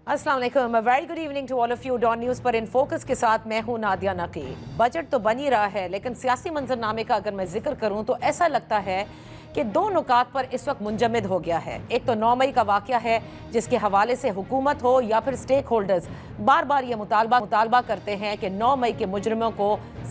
अस्सलाम वालेकुम, very good evening to all of you. Dawn news पर इन फोकस के साथ मैं हूं नादिया नकीब। बजट तो बन ही रहा है, लेकिन सियासी मंजरनामे का अगर मैं जिक्र करूं तो ऐसा लगता है कि दो नुकात पर इस वक्त मुंजमद हो गया है। एक तो 9 मई का वाक़या है, जिसके हवाले से हुकूमत हो या फिर स्टेक होल्डर्स बार बार ये मुतालबा करते हैं कि 9 मई के मुजरिमों को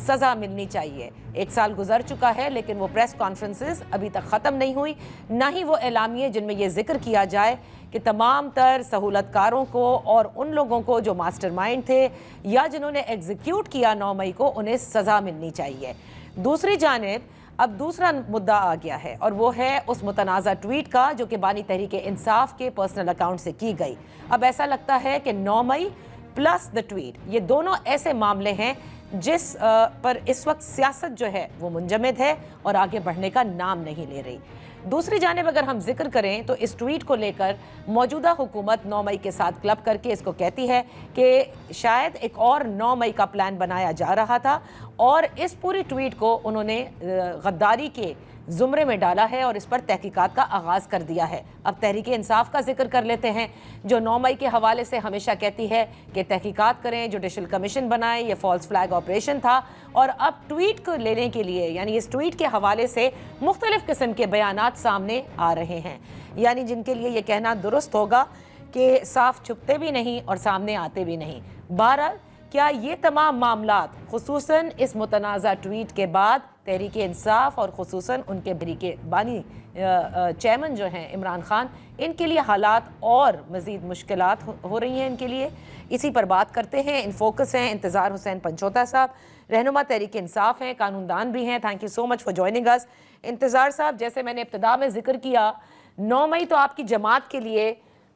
सज़ा मिलनी चाहिए। 1 साल गुजर चुका है, लेकिन वो प्रेस कॉन्फ्रेंसेस अभी तक ख़त्म नहीं हुई, ना ही वो एलामिये जिनमें ये जिक्र किया जाए कि तमाम तर सहूलतकारों को और उन लोगों को जो मास्टरमाइंड थे या जिन्होंने एग्जीक्यूट किया 9 मई को, उन्हें सज़ा मिलनी चाहिए। दूसरी जानिब अब दूसरा मुद्दा आ गया है, और वो है उस मुतनाज़ा ट्वीट का जो कि बानी तहरीक इंसाफ के पर्सनल अकाउंट से की गई। अब ऐसा लगता है कि 9 मई प्लस द ट्वीट, ये दोनों ऐसे मामले हैं जिस पर इस वक्त सियासत जो है वो मुंजमद है और आगे बढ़ने का नाम नहीं ले रही। दूसरी जानिब अगर हम जिक्र करें तो इस ट्वीट को लेकर मौजूदा हुकूमत 9 मई के साथ क्लब करके इसको कहती है कि शायद एक और 9 मई का प्लान बनाया जा रहा था, और इस पूरी ट्वीट को उन्होंने गद्दारी के ज़ुमरे में डाला है और इस पर तहकीकात का आगाज़ कर दिया है। अब तहरीक इंसाफ का जिक्र कर लेते हैं, जो 9 मई के हवाले से हमेशा कहती है कि तहकीकात करें, जुडिशल कमीशन बनाएं, ये फॉल्स फ्लैग ऑपरेशन था। और अब ट्वीट को लेने के लिए, यानी इस ट्वीट के हवाले से मुख्तलिफ किस्म के बयानात सामने आ रहे हैं, यानी जिनके लिए ये कहना दुरुस्त होगा कि साफ छुपते भी नहीं और सामने आते भी नहीं। बहरहाल, क्या ये तमाम मामलात खुसूसन इस मुतनाज़ा ट्वीट के बाद तहरीक इंसाफ और खुसूसन उनके तहरीक बानी चेयरमैन जो हैं इमरान खान, इनके लिए हालात और मज़ीद मुश्किलात हो रही हैं इनके लिए? इसी पर बात करते हैं। इन फोकस हैं इंतज़ार हुसैन पंचोता साहब, रहनुमा तहरीक इंसाफ हैं, कानूनदान भी हैं। Thank you so much for joining us. इंतज़ार साहब, जैसे मैंने इब्तिदा में जिक्र किया, 9 मई तो आपकी जमात के लिए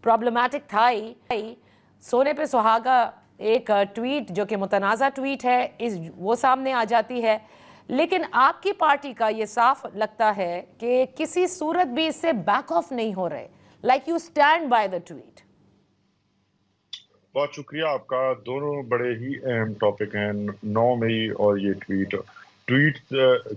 प्रॉब्लमेटिक था ही। सोने पे सुहागा एक ट्वीट जो कि मुतनाज़ा ट्वीट है, वो सामने आ जाती है, लेकिन आपकी पार्टी का ये साफ लगता है कि किसी सूरत भी इससे बैक ऑफ नहीं हो रहे, like you stand by the tweet. बहुत शुक्रिया आपका। दोनों बड़े ही अहम टॉपिक हैं, 9 मई और ये ट्वीट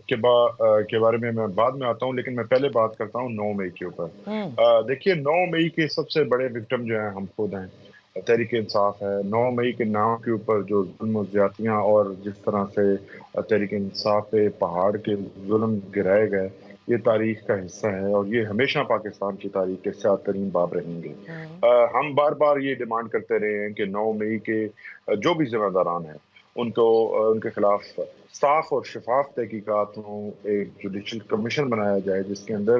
के बारे में मैं बाद में आता हूं, लेकिन मैं पहले बात करता हूं 9 मई के ऊपर। देखिए, 9 मई के सबसे बड़े विक्टिम जो हैं हम खुद हैं, तहरीक इंसाफ है। 9 मई के नाम के ऊपर जो जुल्म ज़्यादतियाँ और जिस तरह से तहरीक इंसाफ पे पहाड़ के जुल्म गिराए गए, ये तारीख का हिस्सा है और ये हमेशा पाकिस्तान की तारीख के साथ तरीन बाब रहेंगे। हम बार बार ये डिमांड करते रहे हैं कि 9 मई के जो भी जिम्मेदारान हैं उनको उनके खिलाफ साफ और शफाफ तहकीकात हों, एक जुडिशल कमीशन बनाया जाए जिसके अंदर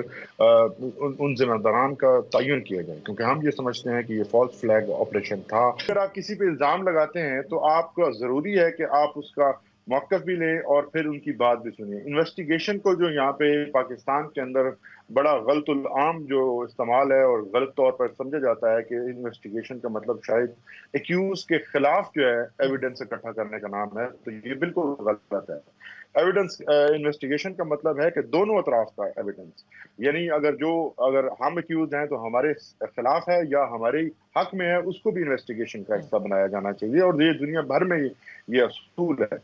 उन जिम्मेदारान का तयन किया जाए, क्योंकि हम ये समझते हैं कि ये फॉल्स फ्लैग ऑपरेशन था। अगर आप किसी पे इल्ज़ाम लगाते हैं तो आपका ज़रूरी है कि आप उसका मौक़िफ़ भी लें और फिर उनकी बात भी सुनिए। इन्वेस्टिगेशन को जो यहाँ पे पाकिस्तान के अंदर बड़ा गलतुल आम जो इस्तेमाल है और गलत तौर पर समझा जाता है कि इन्वेस्टिगेशन का मतलब शायद एक्यूज के खिलाफ जो है एविडेंस इकट्ठा करने का नाम है, तो ये बिल्कुल गलत है। एविडेंस इन्वेस्टिगेशन का मतलब है कि दोनों अतराफ का एविडेंस, यानी अगर हम एक्यूज हैं तो हमारे खिलाफ है या हमारे हक में है, उसको भी इन्वेस्टिगेशन का हिस्सा बनाया जाना चाहिए, और ये दुनिया भर में ये असूल है।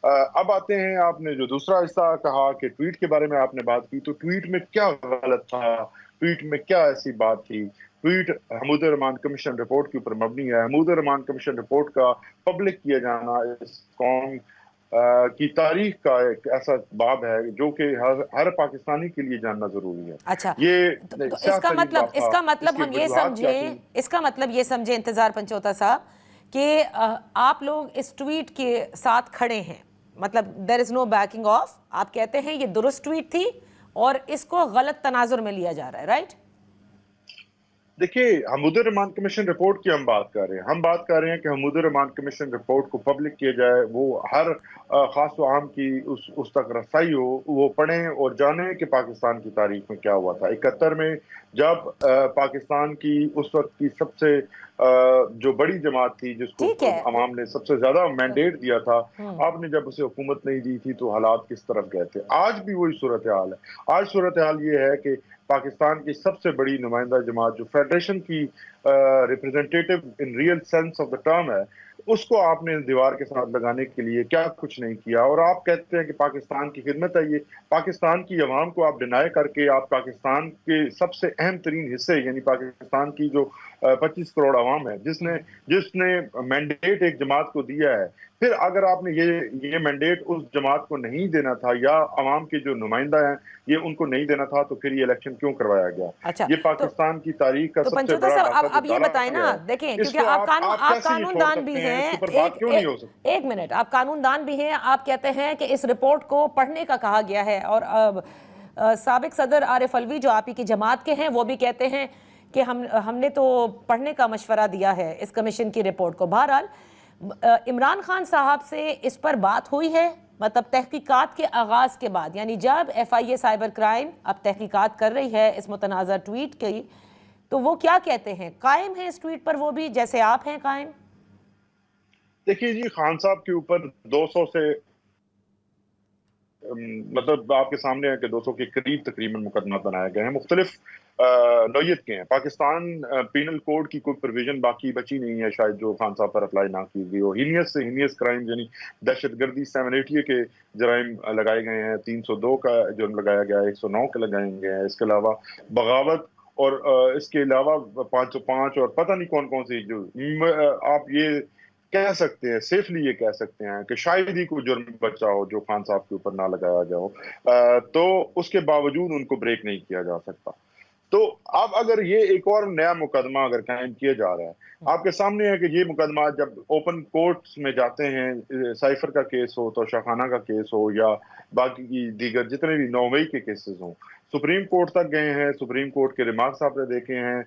अब आते हैं, आपने जो दूसरा हिस्सा कहा कि ट्वीट के बारे में आपने बात की, तो ट्वीट में क्या गलत था, ट्वीट में क्या ऐसी बात थी? Tweet Hamid Rahman commission report के ऊपर मबनी है। हमीद रहमान कमीशन रिपोर्ट का पब्लिक किया जाना इस कौम की तारीख का एक ऐसा बाब है जो कि हर पाकिस्तानी के लिए जानना जरूरी है। अच्छा, ये तो इसका मतलब हम ये समझे इंतजार पंचोता साहब कि आप लोग इस ट्वीट के साथ खड़े हैं, मतलब there is no backing off. आप कहते हैं ये दुरुस्त ट्वीट थी और इसको गलत तनाजुर में लिया जा रहा है, राइट? देखिए, हमीद रहमान कमीशन रिपोर्ट की हम बात कर रहे हैं। हम बात कर रहे हैं कि हमीद रहमान कमीशन रिपोर्ट को पब्लिक किया जाए, वो हर खास व आम की उस तक रसाई हो, वो पढ़ें और जानें कि पाकिस्तान की तारीख में क्या हुआ था। 71 में जब पाकिस्तान की उस वक्त की सबसे जो बड़ी जमात थी जिसको अवाम ने सबसे ज्यादा मैंडेट दिया था, आपने जब उसे हुकूमत नहीं दी थी तो हालात किस तरफ गए थे। आज भी वही सूरत हाल है। आज सूरत हाल ये है कि पाकिस्तान की सबसे बड़ी नुमाइंदा जमात जो फेडरेशन की representative in real sense of the term है, उसको आपने दीवार के साथ लगाने के लिए क्या कुछ नहीं किया, और आप कहते हैं कि पाकिस्तान की खिदमत है। ये पाकिस्तान की अवाम को आप डिनाई करके आप पाकिस्तान के सबसे अहम तरीन हिस्से यानी पाकिस्तान की जो 25 करोड़ आवाम है जिसने मैंडेट एक जमात को दिया है। फिर अगर आपने ये मैंडेट उस जमात को नहीं देना था या अवाम के जो नुमाइंदा हैं ये उनको नहीं देना था, तो फिर ये इलेक्शन क्यों करवाया गया? अच्छा, ये पाकिस्तान की तारीख का तो सबसे पंचोता बड़ा साहब, डाका अब ये बताएं ना, देखें, क्योंकि आप कानूनदान भी हैं, एक मिनट, आप कानूनदान भी हैं, आप कहते हैं कि इस रिपोर्ट को पढ़ने का कहा गया है, और साबिक सदर आरिफ अलवी जो आप ही की जमात के हैं वो भी कहते हैं कि हमने तो पढ़ने का मशवरा दिया है इस कमीशन की रिपोर्ट को। बहरहाल इमरान खान साहब से इस पर बात हुई है, मतलब तहकीकात के आगाज़ के बाद, यानी जब FIA साइबर क्राइम अब तहकीकात कर रही है इस मुतनाज़ा ट्वीट की, तो वो क्या कहते हैं? कायम है इस ट्वीट पर वो भी जैसे आप हैं कायम? देखिए जी, खान साहब के ऊपर 200 से मतलब आपके सामने है कि 200 के करीब तकरीबन मुकदमा बनाए गए हैं, मुख्तलिफ नौयत के हैं। पाकिस्तान पीनल कोड की कोई प्रोविजन बाकी बची नहीं है शायद जो खान साहब पर अप्लाई ना की गई हो। हीनियस से हीनियस क्राइम यानी दहशतगर्दी 780 के जराइम लगाए गए हैं, 302 का जुर्म लगाया गया है, 109 के लगाए गए हैं। इसके अलावा बगावत और इसके अलावा 505 और पता नहीं कौन कौन सी जो आप ये कह सकते हैं, सेफली ये कह सकते हैं कि शायद ही कोई जुर्म बचा हो जो खान साहब के ऊपर ना लगाया गया हो, तो उसके बावजूद उनको ब्रेक नहीं किया जा सकता। तो अब अगर ये एक और नया मुकदमा अगर कायम किया जा रहा है, आपके सामने है कि ये मुकदमा जब ओपन कोर्ट्स में जाते हैं, साइफर का केस हो तो शाखाना का केस हो या बाकी की दीगर जितने भी 9 मई के केसेस हों, सुप्रीम कोर्ट तक गए हैं, सुप्रीम कोर्ट के रिमार्क्स आपने देखे हैं,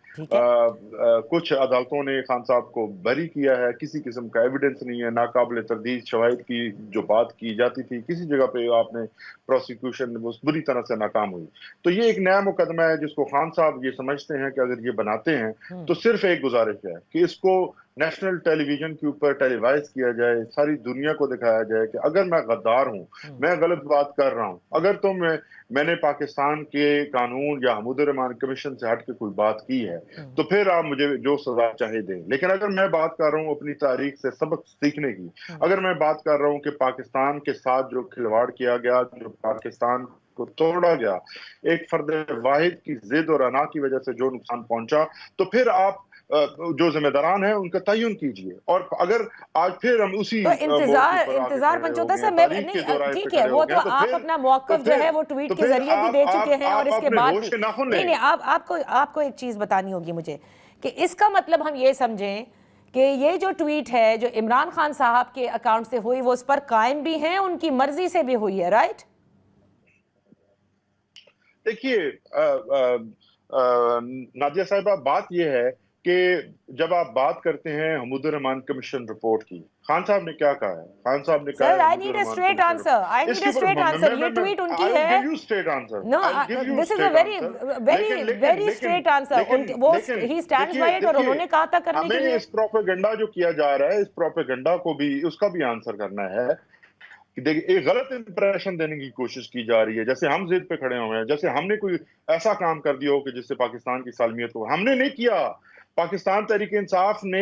कुछ अदालतों ने खान साहब को बरी किया है, किसी किस्म का एविडेंस नहीं है, नाकाबिल तरदीद शवाहिद की जो बात की जाती थी किसी जगह पे आपने प्रोसिक्यूशन बुरी तरह से नाकाम हुई। तो ये एक नया मुकदमा है जिसको खान साहब ये समझते हैं कि अगर ये बनाते हैं तो सिर्फ एक गुजारिश है कि इसको नेशनल टेलीविजन के ऊपर टेलीवाइज किया जाए, सारी दुनिया को दिखाया जाए कि अगर मैं गद्दार हूं, मैं गलत बात कर रहा हूं, अगर तो मैंने पाकिस्तान के कानून या हमीद उर रहमान कमीशन से हट के कोई बात की है तो फिर आप मुझे जो सजा चाहे दें। लेकिन अगर मैं बात कर रहा हूं अपनी तारीख से सबक सीखने की, अगर मैं बात कर रहा हूं कि पाकिस्तान के साथ जो खिलवाड़ किया गया, जो पाकिस्तान को तोड़ा गया, एक फर्द वाहिद की जिद और अना की वजह से जो नुकसान पहुंचा, तो फिर आप जो जिम्मेदारान हैं उनका तयन कीजिए। और अगर आज फिर हम उसी तो इंतजार पंचोता साहब, मैं नहीं, ठीक है, वो तो आप अपना मौक़िफ़ जो है वो ट्वीट के जरिए भी दे चुके हैं और इसके बाद भी नहीं, आपको एक चीज बतानी होगी मुझे कि इसका मतलब हम ये समझें कि ये जो ट्वीट है जो इमरान खान साहब के अकाउंट से हुई वो उस पर कायम भी है, उनकी मर्जी से भी हुई है, राइट? देखिए नादिया साहिबा, बात यह है कि जब आप बात करते हैं हमीद उर रहमान कमीशन रिपोर्ट की, खान साहब ने क्या कहा है? खान साहब ने कहा, sir, I need a straight answer, I need a straight answer. ये ट्वीट उनकी है, I will give you straight answer, no, this is a very straight answer. वो ही स्टैंड्स बाय इट और उन्होंने कहा था करने के लिए। इस प्रोपेगेंडा जो किया जा रहा है, इस प्रोपेगेंडा को भी, उसका भी आंसर करना है कि देखिए एक गलत इंप्रेशन देने की कोशिश की जा रही है, जैसे हम जिद पे खड़े हुए हैं, जैसे हमने कोई ऐसा काम कर दिया हो कि जिससे पाकिस्तान की सालमियत को, हमने नहीं किया। पाकिस्तान तहरीक इंसाफ ने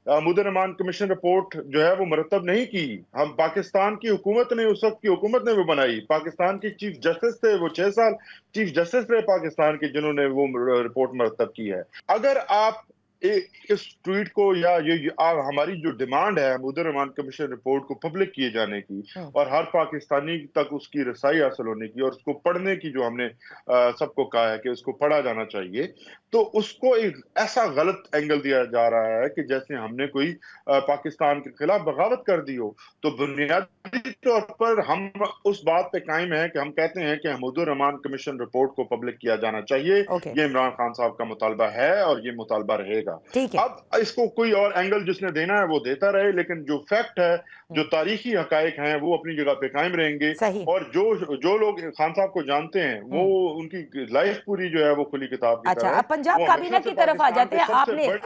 हमीद उर रहमान कमीशन रिपोर्ट जो है वो मुरतब नहीं की। हम पाकिस्तान की हुकूमत ने, उस वक्त की हुकूमत ने वो बनाई। पाकिस्तान की चीफ जस्टिस थे, वो 6 साल चीफ जस्टिस रहे पाकिस्तान के, जिन्होंने वो रिपोर्ट मुरतब की है। अगर आप इस ट्वीट को या ये हमारी जो डिमांड है हमीद उर रहमान कमीशन रिपोर्ट को पब्लिक किए जाने की और हर पाकिस्तानी तक उसकी रसाई हासिल होने की और उसको पढ़ने की, जो हमने सबको कहा है कि उसको पढ़ा जाना चाहिए, तो उसको एक ऐसा गलत एंगल दिया जा रहा है कि जैसे हमने कोई पाकिस्तान के खिलाफ बगावत कर दी हो। तो बुनियादी तौर पर हम उस बात पे कायम है कि हम कहते हैं कि हमीद उर रहमान कमीशन रिपोर्ट को पब्लिक किया जाना चाहिए। ये इमरान खान साहब का मुतालबा है और ये मुतालबा रहेगा। अब इसको कोई और एंगल जिसने देना है वो देता रहे, लेकिन जो फैक्ट है, जो तारीखी हकायक हैं, वो अपनी जगह पे कायम रहेंगे। और जो लोग खान साहब को जानते हैं वो उनकी लाइफ पूरी जो है वो खुली किताब की तरह है। अब पंजाब काबीना की तरफ आ जाते हैं।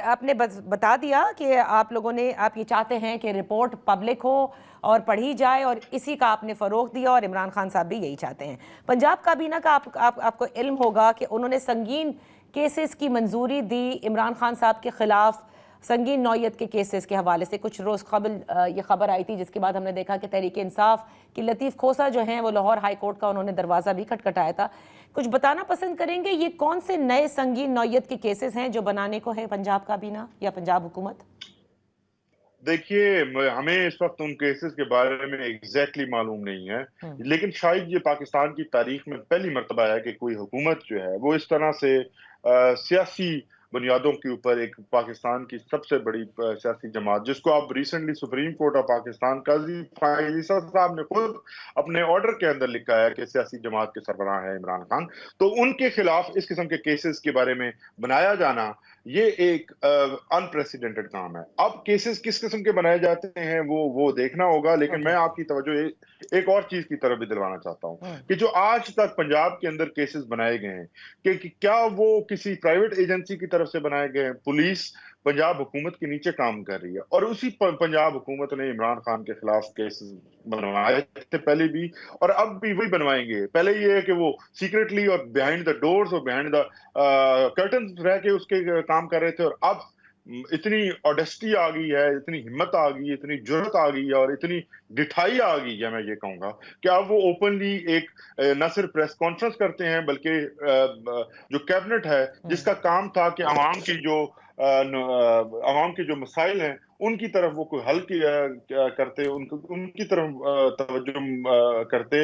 आपने बता दिया कि आप लोगों ने, आप ये चाहते हैं कि रिपोर्ट पब्लिक हो और पढ़ी जाए और इसी का आपने फरोग दिया और इमरान खान साहब भी यही चाहते हैं। पंजाब काबीना का आपको इल्म होगा कि उन्होंने संगीन केसेस की मंजूरी दी इमरान खान साहब के खिलाफ संगीन नौयत के केसेस के हवाले से कुछ रोज़ कबल ये खबर आई थी, जिसके बाद हमने देखा कि तहरीक इंसाफ की लतीफ़ खोसा जो हैं वो लाहौर हाई कोर्ट का उन्होंने दरवाज़ा भी खटखटाया था। कुछ बताना पसंद करेंगे ये कौन से नए संगीन नौयत के केसेस हैं जो बनाने को है पंजाब काबीना या पंजाब हुकूमत? देखिए, हमें इस वक्त उन केसेस के बारे में एग्जैक्टली मालूम नहीं है, लेकिन शायद ये पाकिस्तान की तारीख में पहली मर्तबा है कि कोई हुकूमत जो है वो इस तरह से सियासी बुनियादों के ऊपर एक पाकिस्तान की सबसे बड़ी सियासी जमात, जिसको आप recently supreme court of Pakistan Qazi Faez साहब ने खुद अपने ऑर्डर के अंदर लिखा है कि सियासी जमात के सरबराह है इमरान खान, तो उनके खिलाफ इस किस्म के केसेस के बारे में बनाया जाना ये एक अनप्रेसिडेंटेड काम है। अब केसेस किस किस्म के बनाए जाते हैं वो देखना होगा, लेकिन मैं आपकी तवज्जो एक और चीज की तरफ भी दिलवाना चाहता हूं कि जो आज तक पंजाब के अंदर केसेस बनाए गए हैं कि क्या वो किसी प्राइवेट एजेंसी की तरफ से बनाए गए हैं। पुलिस पंजाब हुकूमत के नीचे काम कर रही है और उसी पंजाब हुकूमत ने इमरान खान के खिलाफ केसेस बनवाए थे पहले भी और अब भी वही बनवाएंगे। पहले ये है कि वो सीक्रेटली और बिहाइंड द डोर्स और बिहाइंड द कर्टन रह के उसके काम कर रहे थे, और अब इतनी ऑडेस्टी आ गई है, इतनी हिम्मत आ गई है, इतनी जुर्रत आ गई है और इतनी डिठाई आ गई है, मैं ये कहूंगा कि अब वो ओपनली एक न सिर्फ प्रेस कॉन्फ्रेंस करते हैं बल्कि जो कैबिनेट है जिसका काम था कि आवाम के जो मसाइल हैं उनकी तरफ वो कोई हल करते, उनकी तरफ तवज्जो करते।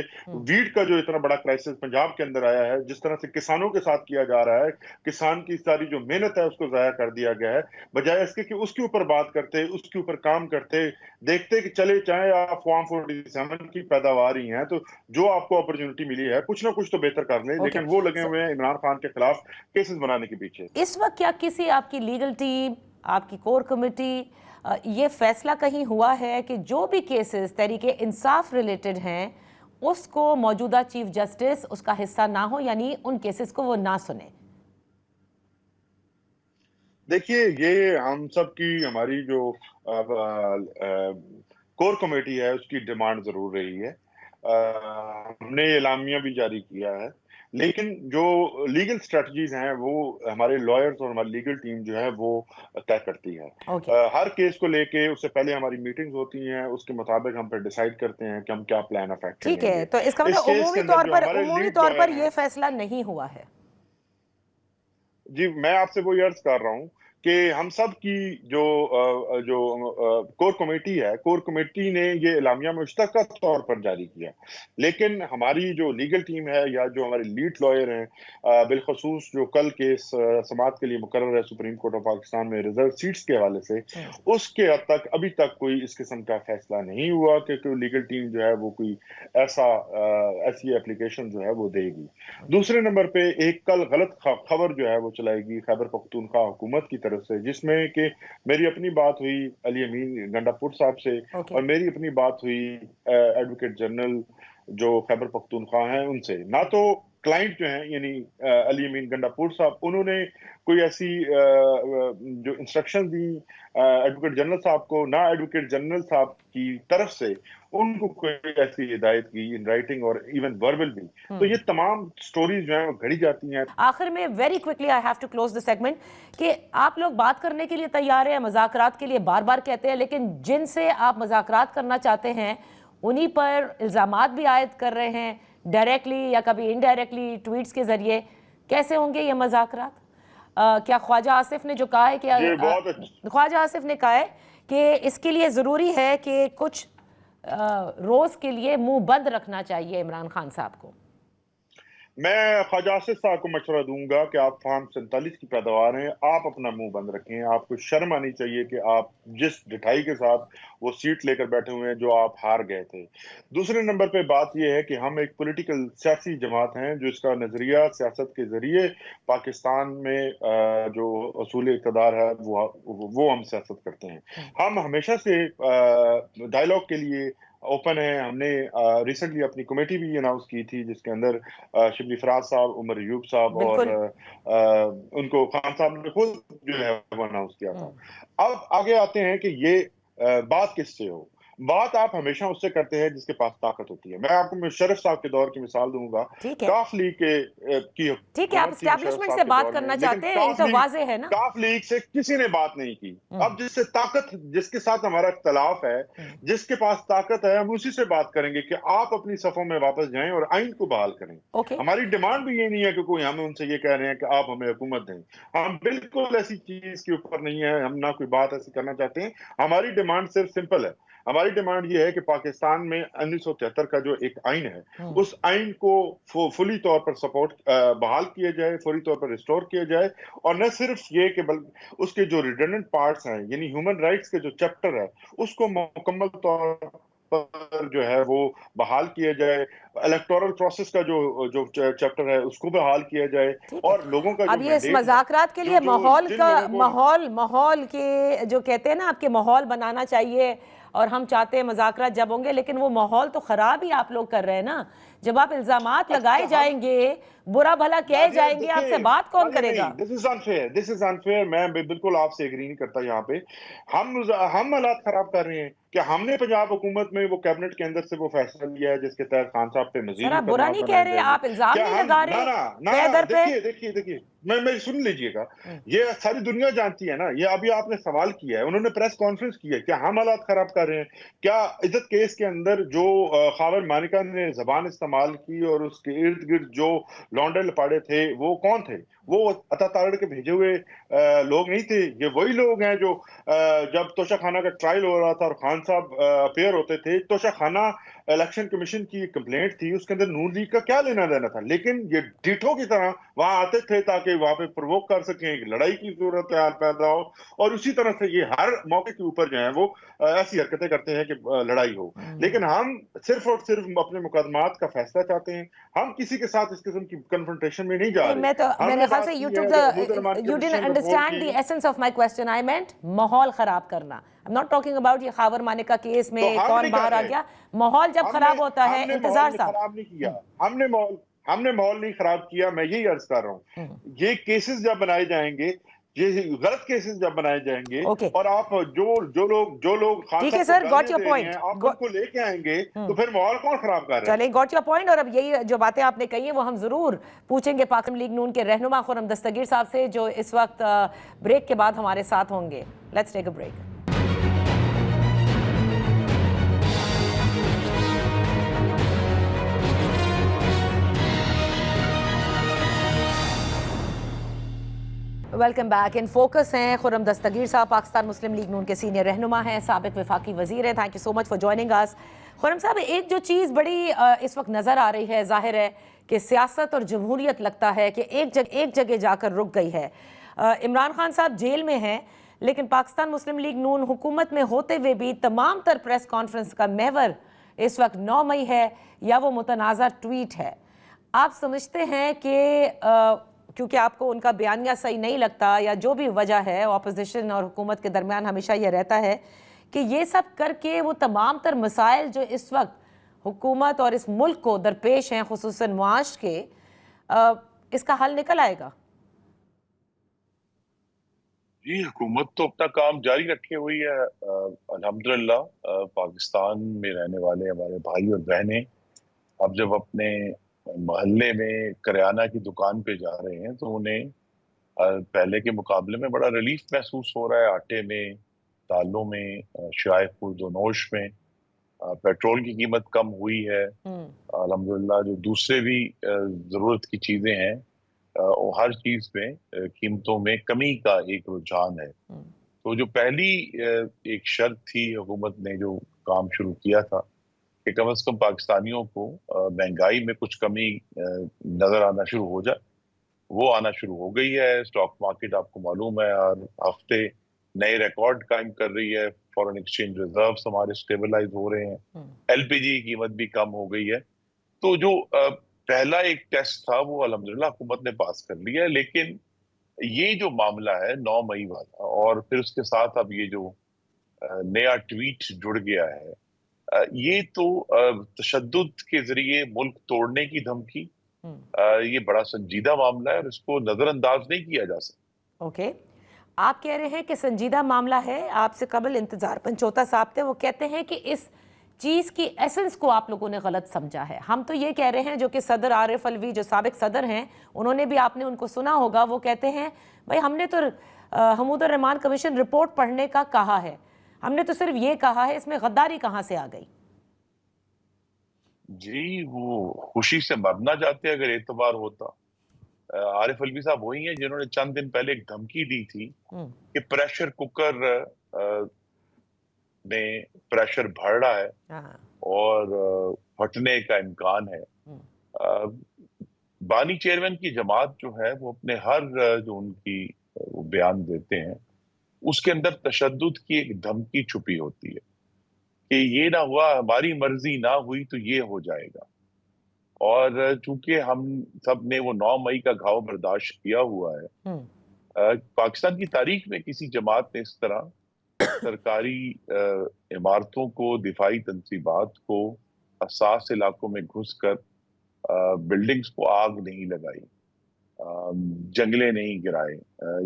वीट का जो इतना बड़ा क्राइसिस पंजाब के अंदर आया है, जिस तरह से किसानों के साथ किया जा रहा है, किसान की सारी जो मेहनत है उसको जाया कर दिया गया है, बजाय इसके कि उसके ऊपर बात करते, उसके ऊपर काम करते, देखते कि चले चाहे आप फॉर्म 47 की पैदावार ही हैं तो जो आपको अपॉर्चुनिटी मिली है कुछ ना कुछ तो बेहतर कर लें, लेकिन वो लगे हुए हैं इमरान खान के खिलाफ केसेस बनाने के पीछे। इस वक्त क्या किसी आपकी लीगल टीम, आपकी कोर कमेटी ये फैसला कहीं हुआ है कि जो भी केसेस तहरीके इंसाफ रिलेटेड हैं उसको मौजूदा चीफ जस्टिस उसका हिस्सा ना हो, यानी उन केसेस को वो ना सुने? देखिए, ये हम सब की हमारी जो कोर कमेटी है उसकी डिमांड जरूर रही है। हमने एलामिया भी जारी किया है, लेकिन जो लीगल स्ट्रेटजीज हैं वो हमारे लॉयर्स और हमारी लीगल टीम जो है वो तय करती है। हर केस को लेके उससे पहले हमारी मीटिंग्स होती हैं, उसके मुताबिक हम फिर डिसाइड करते हैं कि हम क्या प्लान ऑफ एक्शन ठीक है, तो इसका मतलब उमूमी तौर पर ये फैसला नहीं हुआ है। जी, मैं आपसे वो अर्ज कर रहा हूँ कि हम सब की जो कोर कमेटी है, कोर कमेटी ने ये एलामिया मुश्तरका तौर पर जारी किया, लेकिन हमारी जो लीगल टीम है या जो हमारे लीड लॉयर हैं, बिलखसूस जो कल केस समाअत के लिए मुकर्रर है सुप्रीम कोर्ट ऑफ पाकिस्तान में रिजर्व सीट्स के हवाले से, उसके हद तक अभी तक कोई इस किस्म का फैसला नहीं हुआ कि कोई लीगल टीम जो है वो कोई ऐसी एप्लीकेशन जो है वो देगी। दूसरे नंबर पे एक कल गलत खबर जो है वो चलाएगी खैबर पख्तूनख्वा हुकूमत की तरफ से, जिसमें कि मेरी अपनी बात हुई अली अमीन गंडापुर साहब से और मेरी अपनी बात हुई एडवोकेट जनरल जो खैबर पख्तूनख्वा हैं उनसे। ना तो क्लाइंट जो हैं यानी अली अमीन गंडापुर साहब, उन्होंने कोई ऐसी जो इंस्ट्रक्शन दी एडवोकेट जनरल साहब को, ना एडवोकेट जनरल साहब की तरफ से उनको कोई ऐसी हिदायत की इन राइटिंग और इवन वर्बल भी। तो ये तमाम स्टोरीज जो हैं वो घड़ी जाती हैं। आखिर में very quickly I have to close the segment कि आप लोग बात करने के लिए तैयार हैं, मज़ाकरात के लिए बार बार कहते हैं, लेकिन जिनसे आप मज़ाकरात करना चाहते हैं उन्हीं पर इल्ज़ामात भी आयद कर रहे हैं, डायरेक्टली या कभी इनडायरेक्टली ट्वीट्स के जरिए। कैसे होंगे ये मज़ाकरात? क्या ख्वाजा आसिफ ने जो कहा है कि ख्वाजा आसिफ ने कहा है कि इसके लिए ज़रूरी है कि कुछ रोज़ के लिए मुंह बंद रखना चाहिए इमरान खान साहब को? मैं ख्वाजा आसिफ साहब को मशवरा दूंगा कि आप फार्म 47 की पैदावार हैं, आप अपना मुंह बंद रखें। आपको शर्म आनी चाहिए कि आप जिस ढिठाई के साथ वो सीट लेकर बैठे हुए हैं जो आप हार गए थे। दूसरे नंबर पे बात यह है कि हम एक पॉलिटिकल सियासी जमात हैं जो इसका नजरिया सियासत के जरिए पाकिस्तान में जो असूल इक़्तिदार है वो हम सियासत करते हैं। हम हमेशा से डायलॉग के लिए ओपन है। हमने रिसेंटली अपनी कमेटी भी अनाउंस की थी जिसके अंदर शिबली फराज साहब, उमर अयूब साहब और उनको खान साहब ने खुद जो है वो अनाउंस किया था। अब आगे आते हैं कि ये बात किससे हो। بات آپ ہمیشہ اس سے کرتے ہیں جس کے پاس طاقت ہوتی ہے. میں آپ کو مشرف صاحب کے دور کی مثال دوں گا. ٹھیک ہے کاف لیگ کی ٹھیک ہے، آپ حکومت تھی مشرف اسٹیبلشمنٹ سے صاحب کے بات دور میں, کرنا لیکن چاہتے ہیں، یہ تو واضح ہے نا. کاف لیگ سے کسی نے بات نہیں کی. اب جس سے طاقت, جس کے ساتھ ہمارا اختلاف ہے, جس کے پاس طاقت ہے, ہم اسی سے بات کریں گے کہ آپ اپنی صفوں میں واپس جائیں اور آئین کو بحال کریں. اوکے ہماری ڈیمانڈ بھی یہ نہیں ہے کہ کوئی ہم ان سے یہ کہہ رہے ہیں کہ آپ ہمیں حکومت دیں. ہم بالکل ایسی چیز کے اوپر نہیں ہے, ہم نہ کوئی بات ایسی کرنا چاہتے ہیں. ہماری ڈیمانڈ صرف سمپل ہے. ہماری ڈیمانڈ یہ ہے کہ پاکستان میں 1973 کا جو ایک آئین ہے, اس آئین کو فلی طور پر سپورٹ بحال کیا جائے, فوری طور پر ریسٹور کیا جائے, اور نہ صرف یہ کہ اس کے جو ریڈنڈنٹ پارٹس ہیں, یعنی ہیومن رائٹس کے جو چیپٹر ہے, اس کو مکمل طور پر جو ہے وہ بحال کیا جائے. الیکٹورل پروسیس کا جو چیپٹر ہے اس کو بحال کیا جائے, اور لوگوں کا جو اب یہ اس مینڈیٹ ہے, مذاکرات کے لیے ماحول کے جو کہتے ہیں نا آپ کے ماحول بنانا چاہیے, اور ہم چاہتے ہیں مذاکرات جب ہوں گے, لیکن وہ ماحول تو خراب ہی آپ لوگ کر رہے ہیں نا. جب آپ الزامات لگائے جائیں گے, برا بھلا کہے جائیں گے, آپ سے بات کون کرے گا؟ دس از انفیئر. میں بالکل آپ سے ایگری نہیں کرتا. یہاں پہ ہم حالات خراب کر رہے ہیں کہ ہم نے پنجاب حکومت میں وہ کیبنٹ کے اندر سے وہ فیصلہ لیا ہے جس کے تحت خان صاحب پہ مزید سر آپ برا مقدمات نہیں کہہ بنائے رہے, جائیں گے. آپ الزام کیا نہیں ہم لگا رہے نہ پے در پہ. دیکھیے میں سن لیجئے گا, یہ ساری دنیا جانتی ہے نا. یہ ابھی آپ نے سوال کیا ہے, انہوں نے پریس کانفرنس کی ہے, کیا ہم حالات خراب کر رہے ہیں؟ کیا عزت کیس کے اندر جو خاور مانیکا نے زبان استعمال کی اور اس کے ارد گرد جو لونڈے لپاڑے تھے, وہ کون تھے؟ وہ عطا تارڑ کے بھیجے ہوئے لوگ نہیں تھے. یہ وہی لوگ ہیں جو جب توشہ خانہ کا ٹرائل ہو رہا تھا اور خان صاحب اپیئر ہوتے تھے, توشہ خانہ الیکشن کمیشن کی کمپلینٹ تھی, اس کے اندر نون لیگ کا کیا لینا دینا تھا؟ لیکن یہ ڈیٹھوں کی طرح وہاں آتے تھے تاکہ وہاں پہ پرووک کر سکیں, ایک لڑائی کی صورتحال پیدا ہو, اور اسی طرح سے یہ ہر موقع کے اوپر جو ہیں وہ ایسی حرکتیں کرتے ہیں کہ لڑائی ہو. لیکن ہم صرف اور صرف اپنے مقدمات کا فیصلہ چاہتے ہیں. ہم کسی کے ساتھ اس قسم کی کنفرنٹیشن میں نہیں جا رہے. میں تو ہم میرے نے خیال سے بات کی ہے جب محمود ارمان you didn't commission report understand کی. the essence of my question. I meant ماحول خراب کرنا. I'm not talking about یہ خاور مانیکا کیس میں کون باہر آ گیا. ماحول جب خراب ہوتا ہے, انتظار صاحب, خراب نہیں کیا, ہم نے ماحول نہیں خراب کیا. میں یہی عرض کر رہا ہوں, یہ کیسز جب بنائے جائیں گے, یہ غلط کیسز جب بنائے جائیں گے, اور آپ جو لوگ خان صاحب کو گالیاں دے رہے ہیں, آپ ان کو لے کے آئیں گے, تو پھر ماحول کون خراب کر رہا ہے؟ چلیں, گاٹ یور پوائنٹ. اور اب یہی جو باتیں آپ نے کہی ہیں وہ ہم ضرور پوچھیں گے پاکستان لیگ نون کے رہنما خرم دستگیر صاحب سے, جو اس وقت بریک کے بعد ہمارے ساتھ ہوں گے. Let's take a break. Welcome back. In focus ہیں خرم دستگیر صاحب, پاکستان مسلم لیگ نون کے سینئر رہنما ہیں, سابق وفاقی وزیر ہیں. Thank you so much for joining us. Khurram صاحب, ایک جو چیز بڑی اس وقت نظر آ رہی ہے, ظاہر ہے کہ سیاست اور جمہوریت لگتا ہے کہ ایک جگہ جا کر رک گئی ہے. عمران خان صاحب جیل میں ہیں, لیکن پاکستان مسلم لیگ نون حکومت میں ہوتے ہوئے بھی تمام تر پریس کانفرنس کا محور اس وقت 9 مئی ہے یا وہ متنازع ٹویٹ ہے. آپ سمجھتے ہیں کہ کیونکہ آپ کو ان کا بیانیہ صحیح نہیں لگتا یا جو بھی وجہ ہے, اپوزیشن اور حکومت کے درمیان ہمیشہ یہ رہتا ہے کہ یہ سب کر کے وہ تمام تر مسائل جو اس وقت حکومت اور اس ملک کو درپیش ہیں, خصوصاً معاش کے, اس کا حل نکل آئے گا؟ جی, حکومت تو اپنا کام جاری رکھے ہوئی ہے. الحمدللہ پاکستان میں رہنے والے ہمارے بھائی اور بہنیں اب جب اپنے محلے میں کریانہ کی دکان پہ جا رہے ہیں تو انہیں پہلے کے مقابلے میں بڑا ریلیف محسوس ہو رہا ہے. آٹے میں, دالوں میں, شائع خورد و نوش میں. پیٹرول کی قیمت کم ہوئی ہے. الحمدللہ جو دوسرے بھی ضرورت کی چیزیں ہیں, ہر چیز میں قیمتوں میں کمی کا ایک رجحان ہے. تو جو پہلی ایک شرط تھی حکومت نے جو کام شروع کیا تھا کہ کم از کم پاکستانیوں کو مہنگائی میں کچھ کمی نظر آنا شروع ہو جائے, وہ آنا شروع ہو گئی ہے. اسٹاک مارکیٹ آپ کو معلوم ہے ہر ہفتے نئے ریکارڈ قائم کر رہی ہے. فورن ایکسچینج ریزروز ہمارے سٹیبلائز ہو رہے ہیں. ایل پی جی کی قیمت بھی کم ہو گئی ہے. تو جو پہلا ایک ٹیسٹ تھا وہ الحمدللہ حکومت نے پاس کر لیا ہے. لیکن یہ جو معاملہ ہے 9 مئی والا, اور پھر اس کے ساتھ اب یہ جو نیا ٹویٹ جڑ گیا ہے, یہ تو تشدد کے ذریعے ملک توڑنے کی دھمکی, یہ بڑا سنجیدہ معاملہ ہے اور اس کو نظر انداز نہیں کیا جا سکتا. اوکے, آپ کہہ رہے ہیں کہ سنجیدہ معاملہ ہے, آپ سے قبل انتظار پنچوتا صاحب تھے, وہ کہتے ہیں کہ اس چیز کی ایسنس کو آپ لوگوں نے غلط سمجھا ہے. ہم تو یہ کہہ رہے ہیں, جو کہ صدر عارف الوی جو سابق صدر ہیں, انہوں نے بھی, آپ نے ان کو سنا ہوگا, وہ کہتے ہیں بھائی ہم نے تو حمود الرحمان کمیشن رپورٹ پڑھنے کا کہا ہے, ہم نے تو صرف یہ کہا ہے, اس میں غداری کہاں سے آ گئی؟ جی وہ خوشی سے مرنا چاہتے اگر اعتبار ہوتا. عارف الوی صاحب وہی ہیں جنہوں نے چند دن پہلے ایک دھمکی دی تھی کہ پریشر کوکر میں پریشر بڑھ رہا ہے اور پھٹنے کا امکان ہے. بانی چیئرمین کی جماعت جو ہے وہ اپنے ہر جو ان کی بیان دیتے ہیں اس کے اندر تشدد کی ایک دھمکی چھپی ہوتی ہے کہ یہ نہ ہوا, ہماری مرضی نہ ہوئی تو یہ ہو جائے گا. اور چونکہ ہم سب نے وہ 9 مئی کا گھاؤ برداشت کیا ہوا ہے, پاکستان کی تاریخ میں کسی جماعت نے اس طرح سرکاری عمارتوں کو, دفاعی تنصیبات کو, حساس علاقوں میں گھس کر بلڈنگز کو آگ نہیں لگائی, جنگلے نہیں گرائے.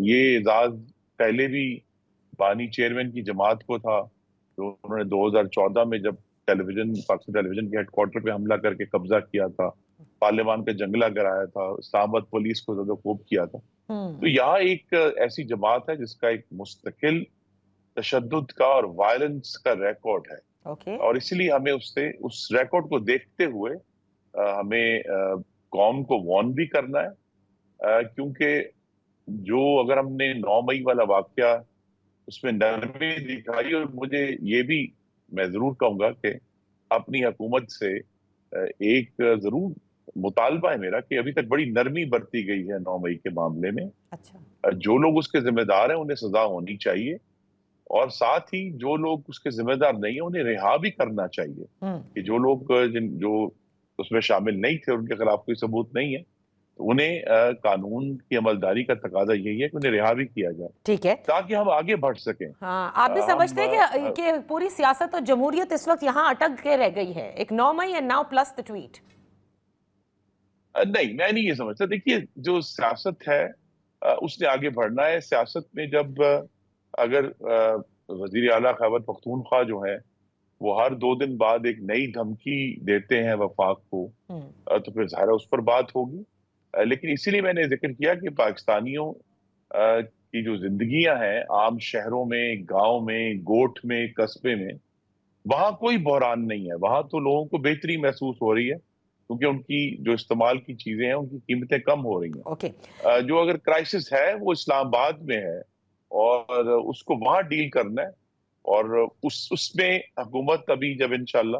یہ اعزاز پہلے بھی بانی چیئرمین کی جماعت کو تھا, جو انہوں نے 2014 میں جب پاکستان ٹیلی ویژن کے ہیڈ کوارٹر پہ حملہ کر کے قبضہ کیا تھا, پارلیمان کا جنگلہ گرایا تھا, اسلام آباد پولیس کو زد و کوب کیا تھا. تو یہاں ایک ایسی جماعت ہے جس کا ایک مستقل تشدد کا اور وائلنس کا ریکارڈ ہے, اور اسی لیے ہمیں اس ریکارڈ کو دیکھتے ہوئے ہمیں قوم کو وارن بھی کرنا ہے, کیونکہ جو اگر ہم نے 9 مئی والا واقعہ اس میں نرمی دکھائی, اور مجھے یہ بھی میں ضرور کہوں گا کہ اپنی حکومت سے ایک ضرور مطالبہ ہے میرا کہ ابھی تک بڑی نرمی برتی گئی ہے 9 مئی کے معاملے میں. جو لوگ اس کے ذمہ دار ہیں انہیں سزا ہونی چاہیے, اور ساتھ ہی جو لوگ اس کے ذمہ دار نہیں ہیں انہیں رہا بھی کرنا چاہیے, کہ جو لوگ جو اس میں شامل نہیں تھے, ان کے خلاف کوئی ثبوت نہیں ہے, تو انہیں قانون کی عملداری کا تقاضا یہی ہے کہ انہیں رہا بھی کیا جائے, ٹھیک ہے, تاکہ ہم آگے بڑھ سکیں. ہاں, آپ بھی سمجھتے ہیں کہ پوری سیاست اور جمہوریت اس وقت یہاں اٹک کے رہ گئی ہے, ایک 9 مئی and now plus the tweet؟ نہیں, میں نہیں یہ سمجھتا. دیکھیے جو سیاست ہے اس نے آگے بڑھنا ہے. سیاست میں جب اگر وزیر اعلیٰ خیبر پختونخوا جو ہے وہ ہر 2 دن بعد ایک نئی دھمکی دیتے ہیں وفاق کو, تو پھر ظاہر اس پر بات ہوگی. لیکن اسی لیے میں نے ذکر کیا کہ پاکستانیوں کی جو زندگیاں ہیں عام شہروں میں, گاؤں میں, گوٹھ میں, قصبے میں, وہاں کوئی بحران نہیں ہے. وہاں تو لوگوں کو بہتری محسوس ہو رہی ہے, کیونکہ ان کی جو استعمال کی چیزیں ہیں ان کی قیمتیں کم ہو رہی ہیں. جو اگر کرائسس ہے وہ اسلام آباد میں ہے, اور اس کو وہاں ڈیل کرنا ہے, اور اس میں حکومت ابھی جب انشاءاللہ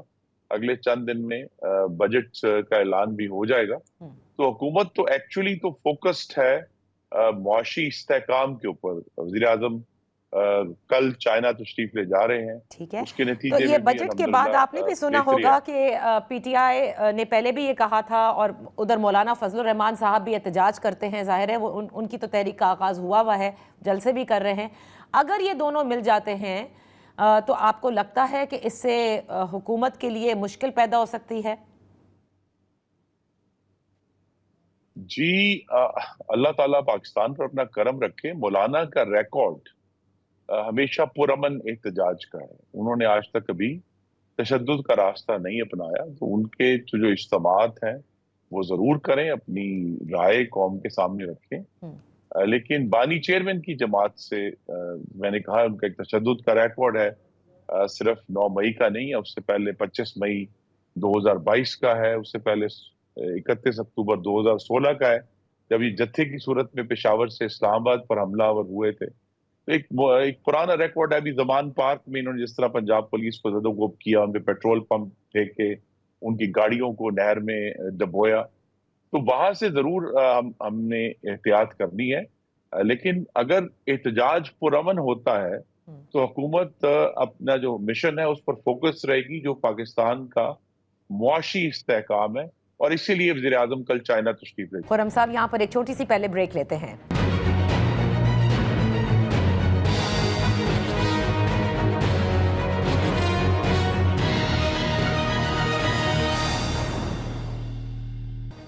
اگلے چند دن میں بجٹ کا اعلان بھی ہو جائے گا, تو حکومت تو ایکچولی تو فوکسڈ ہے معاشی استحکام کے اوپر. وزیر اعظم کل چائنا تشریف لے جا رہے ہیں, ٹھیک ہے, اس کے تو نتیجے یہ بجٹ کے بعد آپ نے بھی سنا ہوگا کہ پی ٹی آئی نے پہلے بھی یہ کہا تھا, اور ادھر مولانا فضل الرحمان صاحب بھی احتجاج کرتے ہیں, ظاہر ہے وہ ان کی تو تحریک کا آغاز ہوا ہے, جلسے بھی کر رہے ہیں. اگر یہ دونوں مل جاتے ہیں تو آپ کو لگتا ہے کہ اس سے حکومت کے لیے مشکل پیدا ہو سکتی ہے؟ جی اللہ تعالیٰ پاکستان پر اپنا کرم رکھے. مولانا کا ریکارڈ ہمیشہ پرامن احتجاج کا ہے. انہوں نے آج تک کبھی تشدد کا راستہ نہیں اپنایا. تو ان کے جو اجتماعات ہیں وہ ضرور کریں, اپنی رائے قوم کے سامنے رکھیں. لیکن بانی چیئرمین کی جماعت سے میں نے کہا ان کا ایک تشدد کا ریکارڈ ہے, صرف 9 مئی کا نہیں ہے, اس سے پہلے 25 مئی 2022 کا ہے, اس سے پہلے 31 اکتوبر 2016 کا ہے, جب یہ جتھے کی صورت میں پشاور سے اسلام آباد پر حملہ آور ہوئے تھے. ایک پرانا ریکارڈ ہے. ابھی زمان پارک میں انہوں نے جس طرح پنجاب پولیس کو زد و کوب کیا, ان پہ پیٹرول پمپ پھینکے, ان کی گاڑیوں کو نہر میں ڈبویا, تو وہاں سے ضرور ہم نے احتیاط کرنی ہے. لیکن اگر احتجاج پرامن ہوتا ہے تو حکومت اپنا جو مشن ہے اس پر فوکس رہے گی, جو پاکستان کا معاشی استحکام ہے, اور اسی لیے وزیر اعظم کل چائنا تشریف لے. خرم صاحب یہاں پر ایک چھوٹی سی پہلے بریک لیتے ہیں.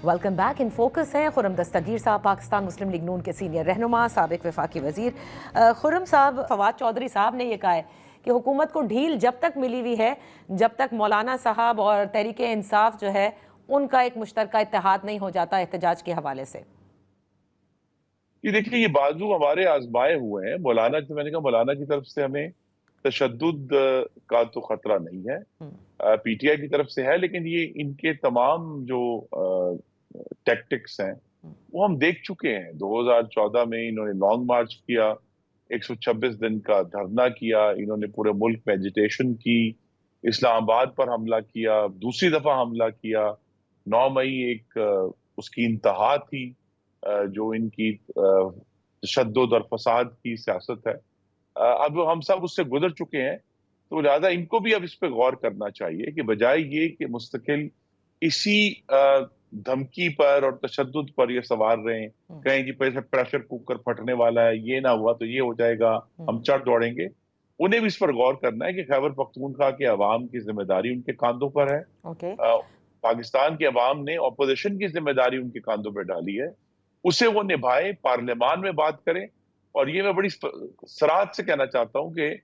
Welcome back. इन फोकस हैं खुर्रम दस्तगीर साहब, पाकिस्तान मुस्लिम लीग नून के सीनियर रहनुमा, साबिक वफाकी वजीर। खुर्रम साहब, फवाद चौधरी साहब ने यह कहा है कि हुकूमत को ढील जब तक मिली हुई है जब तक मौलाना साहब और तहरीक इंसाफ जो है उनका एक मुश्तरका इत्तेहाद नहीं हो जाता एहतजाज के हवाले से। ये देखिए, ये बाजू हमारे आजमाए हुए हैं। मौलाना, जो मैंने कहा, मौलाना की तरफ से हमें तशद्दुद का तो खतरा नहीं है, पीटीआई की तरफ से है, लेकिन ये इनके तमाम जो टैक्टिक्स हैं वो हम देख चुके हैं। 2014 में इन्होंने लॉन्ग मार्च किया, 126 दिन का धरना किया, इन्होंने पूरे मुल्क में एजिटेशन की, इस्लामाबाद पर हमला किया, दूसरी दफा हमला किया। 9 मई एक उसकी इंतहा थी, जो इनकी तशद्दुद और फसाद की सियासत है। अब हम सब उससे गुजर चुके हैं, तो लिहाजा इनको भी अब इस पे गौर करना चाहिए कि बजाय ये कि मुस्तकिल इसी धमकी पर और तशद्दुद पर ये सवार रहे, कहें कि प्रेशर कुकर फटने वाला है, ये ना हुआ तो ये हो जाएगा, हम चढ़ दौड़ेंगे। उन्हें भी इस पर गौर करना है कि खैबर पख्तूनख्वा के अवाम की जिम्मेदारी उनके कांधों पर है। पाकिस्तान के अवाम ने अपोजिशन की जिम्मेदारी उनके कांधों पर डाली है, उसे वो निभाए, पार्लियामान में बात करें। और ये मैं बड़ी सराहत से कहना चाहता हूं कि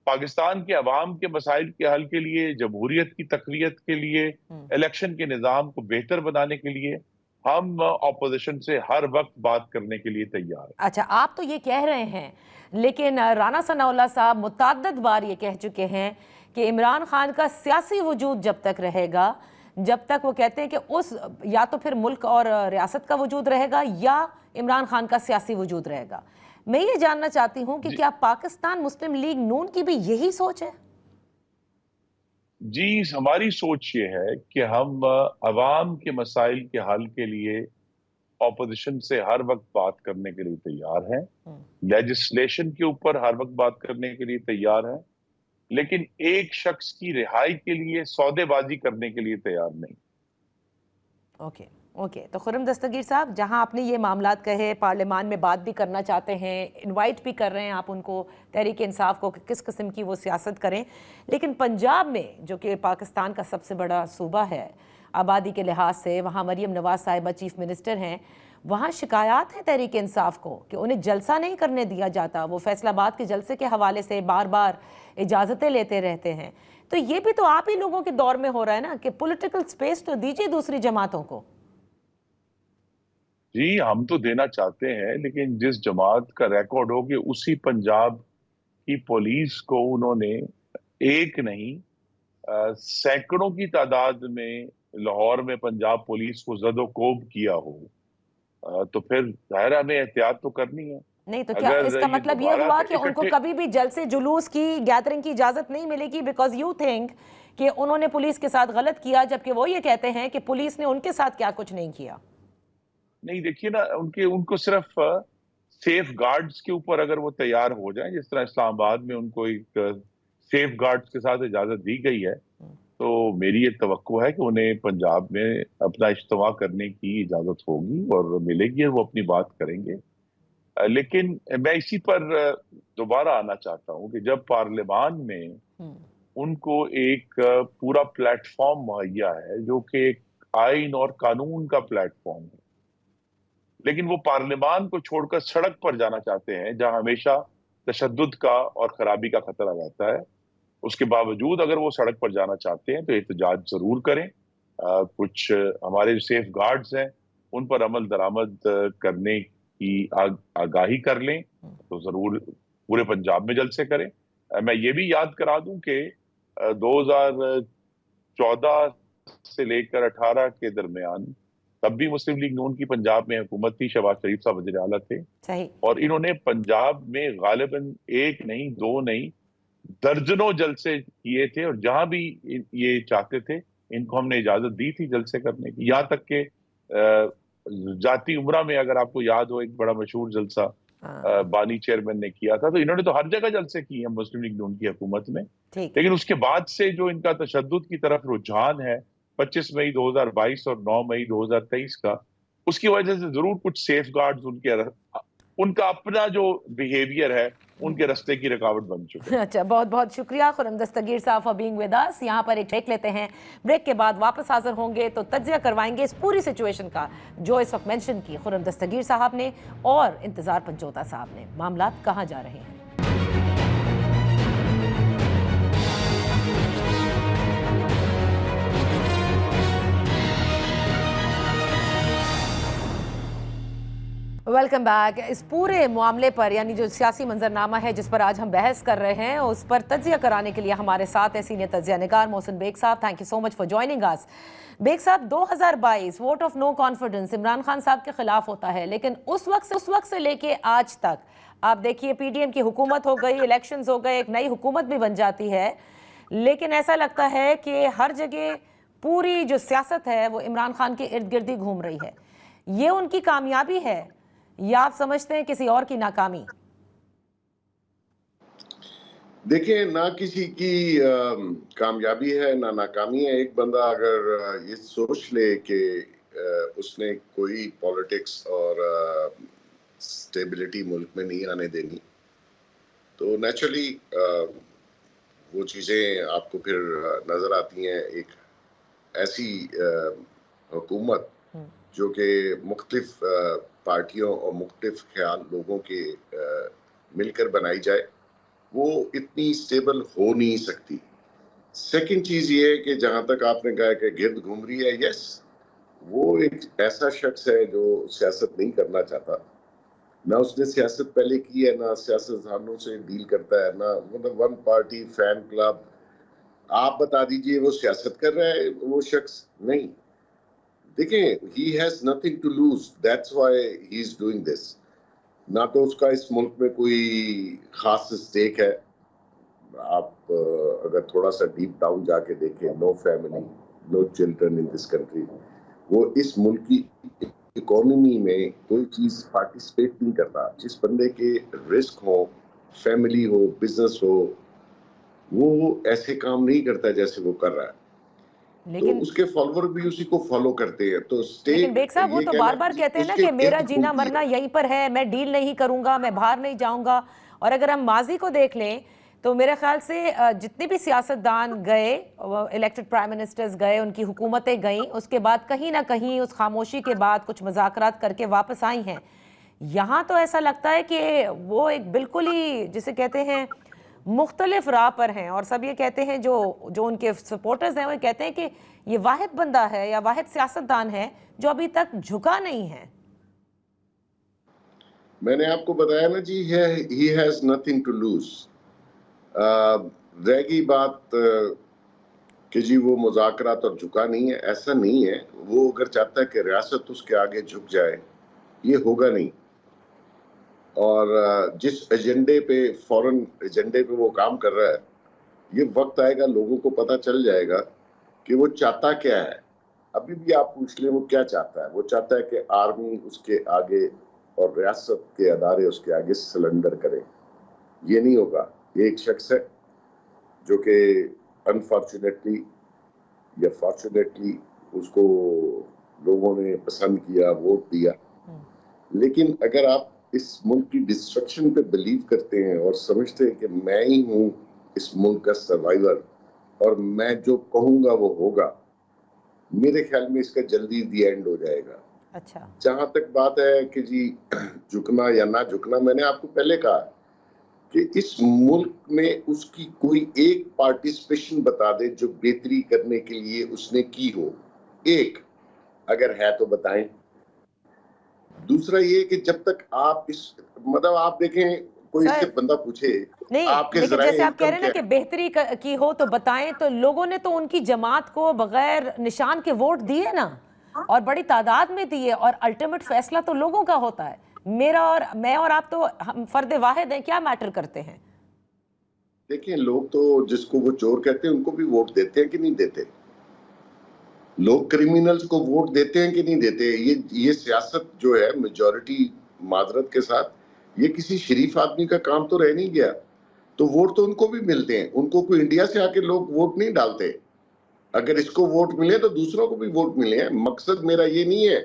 पाकिस्तान के अवाम के मसाइल के हल के लिए, जमहूरियत की तकवीत के लिए, इलेक्शन के निज़ाम को बेहतर बनाने के लिए हम अपोजिशन से हर वक्त बात करने के लिए तैयार हैं। अच्छा, आप तो ये कह रहे हैं, लेकिन राना सनाउल्लाह साहब मुतअद्दिद बार ये कह चुके हैं कि इमरान खान का सियासी वजूद जब तक रहेगा, जब तक वो कहते हैं कि उस या तो फिर मुल्क और रियासत का वजूद रहेगा या इमरान खान का सियासी वजूद रहेगा। मैं ये जानना चाहती हूँ कि क्या पाकिस्तान मुस्लिम लीग नून की भी यही सोच है? जी, हमारी सोच ये है कि हम अवाम के मसाइल के हल के लिए ऑपोजिशन से हर वक्त बात करने के लिए तैयार हैं, लेजिस्लेशन के ऊपर हर वक्त बात करने के लिए तैयार हैं, लेकिन एक शख्स की रिहाई के लिए सौदेबाजी करने के लिए तैयार नहीं। ओके, तो खुर्रम दस्तगीर साहब, जहां आपने ये मामलात कहे, पार्लियामान में बात भी करना चाहते हैं, इनवाइट भी कर रहे हैं आप उनको, तहरीक इंसाफ को, किस किस्म की वो सियासत करें, लेकिन पंजाब में जो कि पाकिस्तान का सबसे बड़ा सूबा है आबादी के लिहाज से, वहाँ मरीम नवाज साहिबा चीफ मिनिस्टर हैं, वहाँ शिकायत है तहरीक इंसाफ को कि उन्हें जलसा नहीं करने दिया जाता। वो फैसलाबाद के जलसे के हवाले से बार बार इजाज़तें लेते रहते हैं। तो ये भी तो आप ही लोगों के दौर में हो रहा है ना कि पॉलिटिकल स्पेस तो दीजिए दूसरी जमातों को। जी, हम तो देना चाहते हैं, लेकिन जिस जमात का रिकॉर्ड हो कि उसी पंजाब की पुलिस को उन्होंने एक नहीं सैकड़ों की तादाद में लाहौर में पंजाब पुलिस को जदोकोब किया हो, तो फिर जाहिर है हमें एहतियात तो करनी है। नहीं तो क्या इसका मतलब ये हुआ कि उनको कभी भी जलसे जुलूस की, गैदरिंग की इजाजत नहीं मिलेगी बिकॉज यू थिंक कि उन्होंने पुलिस के साथ गलत किया, जबकि वो ये कहते हैं कि पुलिस ने उनके साथ क्या कुछ नहीं किया? नहीं, देखिए ना, उनको सिर्फ सेफ गार्ड्स के ऊपर अगर वो तैयार हो जाए, जिस तरह इस्लामाबाद में उनको एक सेफ गार्ड्स के साथ इजाजत दी गई है, तो मेरी ये तवक्को है कि उन्हें पंजाब में अपना इज्तिमा करने की इजाजत होगी और मिलेगी, और वो अपनी बात करेंगे। लेकिन मैं इसी पर दोबारा आना चाहता हूं कि जब पार्लियामान में उनको एक पूरा प्लेटफॉर्म मुहैया है जो कि एक आइन और कानून का प्लेटफॉर्म है, लेकिन वो पार्लियामान को छोड़कर सड़क पर जाना चाहते हैं, जहां हमेशा तशद्दुद का और खराबी का खतरा रहता है। उसके बावजूद अगर वो सड़क पर जाना चाहते हैं तो एहतजाज जरूर करें। कुछ हमारे जो सेफ गार्ड्स हैं उन पर अमल दरामद करने की आगाही कर लें, तो जरूर पूरे पंजाब में जलसे करें। मैं ये भी याद करा दूं कि 2014 से लेकर 18 के दरमियान तब भी मुस्लिम लीग नून की पंजाब में हुकूमत थी, शहबाज शरीफ साहब वज़ीर आला थे, और इन्होंने पंजाब में गालिबन एक नहीं, दो नहीं, दर्जनों जलसे किए थे, और जहां भी ये चाहते थे इनको हमने इजाजत दी थी जलसे करने की। यहाँ तक के जाती उमरा में, अगर आपको याद हो, एक बड़ा मशहूर जलसा बानी चेयरमैन ने किया था, तो इन्होंने तो हर जगह जलसे किए हैं मुस्लिम लीग नून की हुकूमत में। लेकिन उसके बाद से जो इनका तशद्दुद की तरफ रुझान है 25 मई 2022 और 9 मई 2023 का, उसकी वजह से जरूर कुछ सेफ गार्ड्स उनका अपना जो बिहेवियर है ان کے رستے کی رکاوٹ بن چکے ہیں۔ اچھا، بہت بہت شکریہ خرم دستگیر صاحب فار بینگ ود اس۔ یہاں پر ایک بریک لیتے ہیں، بریک کے بعد واپس حاضر ہوں گے تو تجزیہ کروائیں گے اس پوری سچویشن کا جو اس وقت مینشن کی خرم دستگیر صاحب نے اور انتظار پنجوتا صاحب نے۔ معاملات کہاں جا رہے ہیں؟ Welcome back. اس پورے معاملے پر یعنی جو سیاسی منظرنامہ ہے جس پر آج ہم بحث کر رہے ہیں اس پر تجزیہ کرانے کے لیے ہمارے ساتھ ہیں سینئر تجزیہ نگار محسن بیگ صاحب۔ Thank you so much for joining us. Baig صاحب، 2022 vote of no confidence Imran Khan صاحب کے خلاف ہوتا ہے، لیکن اس وقت سے لے کے آج تک آپ دیکھیے پی ڈی ایم کی حکومت ہو گئی، الیکشنز ہو گئے، ایک نئی حکومت بھی بن جاتی ہے، لیکن ایسا لگتا ہے کہ ہر جگہ پوری جو سیاست ہے وہ عمران خان کے ارد گرد ہی گھوم رہی ہے۔ یہ ان کی کامیابی ہے یا آپ سمجھتے ہیں کسی اور کی ناکامی؟ دیکھیں، نہ کسی کی کامیابی ہے نہ ناکامی ہے۔ ایک بندہ اگر یہ سوچ لے کہ اس نے کوئی پالیٹکس اور سٹیبلٹی ملک میں نہیں آنے دینی تو نیچرلی وہ چیزیں آپ کو پھر نظر آتی ہیں۔ ایک ایسی حکومت جو کہ مختلف پارٹیوں اور مختلف خیال لوگوں کے مل کر بنائی جائے، وہ اتنی سٹیبل ہو نہیں سکتی۔ سیکنڈ چیز یہ ہے کہ جہاں تک آپ نے کہا کہ گرد گھوم رہی ہے، یس، وہ ایک ایسا شخص ہے جو سیاست نہیں کرنا چاہتا، نہ اس نے سیاست پہلے کی ہے، نہ سیاست دانوں سے ڈیل کرتا ہے، نہ مطلب ون پارٹی فین کلب۔ آپ بتا دیجئے وہ سیاست کر رہا ہے، وہ شخص نہیں۔ دیکھیں، he has nothing to lose, that's why he is doing this۔ نہ تو اس کا اس ملک میں کوئی خاص اسٹیک ہے۔ آپ اگر تھوڑا سا ڈیپ ڈاؤن جا کے دیکھیں، no family, no children in this country, وہ اس ملک کی اکانومی میں کوئی چیز پارٹیسپیٹ نہیں کرتا۔ جس بندے کے رسک ہو، فیملی ہو، بزنس ہو، وہ ایسے کام نہیں کرتا جیسے وہ کر رہا ہے، تو اس کے فالوور بھی اسی کو فالو کرتے ہیں۔ تو لیکن بیگ صاحب وہ تو بار بار کہتے ہیں نا کہ میرا جینا مرنا یہیں پر ہے، میں ڈیل نہیں کروں گا، میں باہر نہیں جاؤں گا۔ اور اگر ہم ماضی کو دیکھ لیں تو میرے خیال سے جتنے بھی سیاستدان گئے، الیکٹڈ پرائم منسٹرز گئے، ان کی حکومتیں گئیں، اس کے بعد کہیں نہ کہیں اس خاموشی کے بعد کچھ مذاکرات کر کے واپس آئی ہیں۔ یہاں تو ایسا لگتا ہے کہ وہ ایک بالکل ہی جسے کہتے ہیں مختلف راہ پر ہیں، اور سب یہ کہتے ہیں جو ان کے سپورٹرز ہیں وہ کہتے ہیں کہ یہ واحد بندہ ہے یا واحد سیاستدان ہے جو ابھی تک جھکا نہیں ہے۔ میں نے آپ کو بتایا نا جی، he has nothing to lose۔ رہ گئی بات کہ جی وہ مذاکرات اور جھکا نہیں ہے، ایسا نہیں ہے۔ وہ اگر چاہتا ہے کہ ریاست اس کے آگے جھک جائے، یہ ہوگا نہیں۔ اور جس ایجنڈے پہ فورن ایجنڈے پہ وہ کام کر رہا ہے، یہ وقت آئے گا لوگوں کو پتہ چل جائے گا کہ وہ چاہتا کیا ہے۔ ابھی بھی آپ پوچھ لیں وہ کیا چاہتا ہے۔ وہ چاہتا ہے کہ آرمی اس کے آگے اور ریاست کے ادارے اس کے آگے سلنڈر کریں۔ یہ نہیں ہوگا۔ یہ ایک شخص ہے جو کہ انفارچونیٹلی یا فارچونیٹلی اس کو لوگوں نے پسند کیا، ووٹ دیا۔ لیکن اگر آپ اس ملک کی ڈسٹرکشن پہ بلیو کرتے ہیں اور سمجھتے ہیں کہ میں ہی ہوں اس ملک کا سروائیور اور میں جو کہوں گا وہ ہوگا، میرے خیال میں اس کا جلدی دی اینڈ ہو جائے گا۔ اچھا، جہاں تک بات ہے کہ جی جھکنا یا نہ جھکنا، میں نے آپ کو پہلے کہا کہ اس ملک میں اس کی کوئی ایک پارٹیسپیشن بتا دے جو بہتری کرنے کے لیے اس نے کی ہو، ایک اگر ہے تو بتائیں۔ دوسرا یہ کہ جب تک آپ اس مطلب آپ دیکھیں کوئی اس سے بندہ پوچھے آپ کے ذرائع جیسے آپ کہہ رہے ہیں نا کہ بہتری کی ہو تو بتائیں، تو لوگوں نے تو ان کی جماعت کو بغیر نشان کے ووٹ دیے نا، اور بڑی تعداد میں دیے، اور الٹیمیٹ فیصلہ تو لوگوں کا ہوتا ہے۔ میں اور آپ تو ہم فرد واحد ہیں، کیا میٹر کرتے ہیں؟ دیکھیں، لوگ تو جس کو وہ چور کہتے ہیں ان کو بھی ووٹ دیتے ہیں کہ نہیں دیتے؟ لوگ کریمنلز کو ووٹ دیتے ہیں کہ نہیں دیتے؟ یہ سیاست جو ہے میجورٹی معذرت کے ساتھ یہ کسی شریف آدمی کا کام تو رہ نہیں گیا۔ تو ووٹ تو ان کو بھی ملتے ہیں، ان کو کوئی انڈیا سے آ کے لوگ ووٹ نہیں ڈالتے۔ اگر اس کو ووٹ ملے تو دوسروں کو بھی ووٹ ملے ہیں۔ مقصد میرا یہ نہیں ہے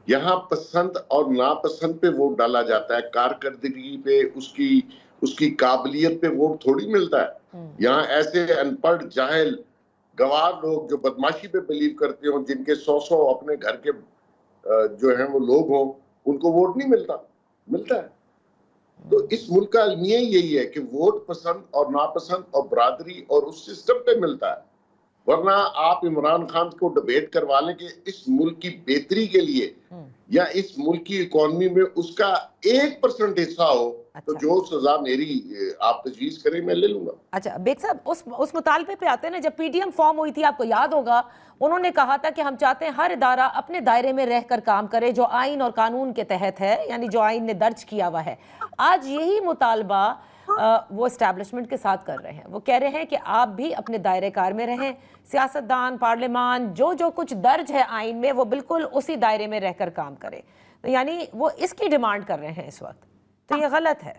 یہاں پسند اور ناپسند پہ ووٹ ڈالا جاتا ہے, کارکردگی پہ, اس کی قابلیت پہ ووٹ تھوڑی ملتا ہے. یہاں ایسے ان پڑھ جاہل گوار لوگ جو بدماشی پہ بلیو کرتے ہوں, جن کے 100 اپنے گھر کے جو ہیں وہ لوگ ہوں, ان کو ووٹ نہیں ملتا ہے. تو اس ملک کا المیہ یہی ہے کہ ووٹ پسند اور ناپسند اور برادری اور اس سسٹم پہ ملتا ہے. ورنہ آپ عمران خان کو ڈبیٹ کروا لیں کہ اس ملک کی بہتری کے لیے یا اس ملک کی اکانومی میں اس کا 1% حصہ ہو تو جو سزا میری آپ تجویز کریں میں لے لوں گا. اچھا بیگ صاحب, اس مطالبے پہ آتے ہیں نا, جب پی ڈی ایم فارم ہوئی تھی آپ کو یاد ہوگا, انہوں نے کہا تھا کہ ہم چاہتے ہیں ہر ادارہ اپنے دائرے میں رہ کر کام کرے جو آئین اور قانون کے تحت ہے, یعنی جو آئین نے درج کیا ہوا ہے. آج یہی مطالبہ وہ اسٹیبلشمنٹ کے ساتھ کر رہے ہیں. وہ کہہ رہے ہیں کہ آپ بھی اپنے دائرے کار میں رہیں, سیاستدان, پارلیمان, جو کچھ درج ہے آئین میں وہ بالکل اسی دائرے میں رہ کر کام کرے. یعنی وہ اس کی ڈیمانڈ کر رہے ہیں اس وقت, تو یہ غلط ہے.